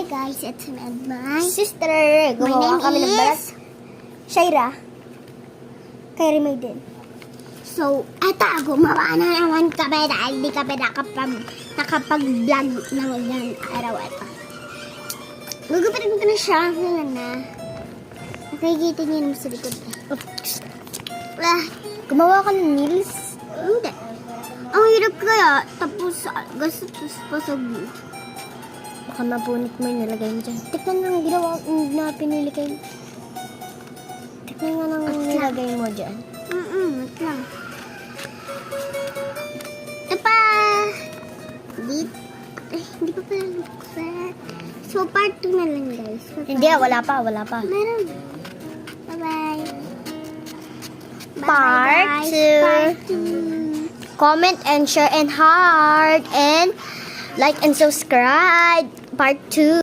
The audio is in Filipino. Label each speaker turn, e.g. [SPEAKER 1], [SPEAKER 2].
[SPEAKER 1] guys, it's my
[SPEAKER 2] Sister,
[SPEAKER 1] My
[SPEAKER 2] gumawa
[SPEAKER 1] name
[SPEAKER 2] kami ng balat.
[SPEAKER 1] is
[SPEAKER 2] Shaira. Kay Remay din.
[SPEAKER 1] So, eto, gumawa na naman kami dahil di kami nakapag-vlog ng ilang araw ito. Gugupitin ko na siya. Ngayon na. Nakikita niyo naman sa likod.
[SPEAKER 2] Gumawa ka ng nails.
[SPEAKER 1] Hindi. Ang hirap kaya, tapos gastos pa sa view.
[SPEAKER 2] Baka mapunit mo yung nilagay mo dyan. Tikman nga ng ginawa na pinili kayo. Tikman nga ng nilagay mo dyan.
[SPEAKER 1] Wait lang. Ito pa. Hindi pa pala nagkuset. So, part 2 na lang, guys.
[SPEAKER 2] Hindi, wala pa.
[SPEAKER 1] Meron. Bye-bye.
[SPEAKER 2] Part
[SPEAKER 1] Bye-bye, guys.
[SPEAKER 2] 2.
[SPEAKER 1] Part 2.
[SPEAKER 2] Comment and share and heart and like and subscribe. Part 2.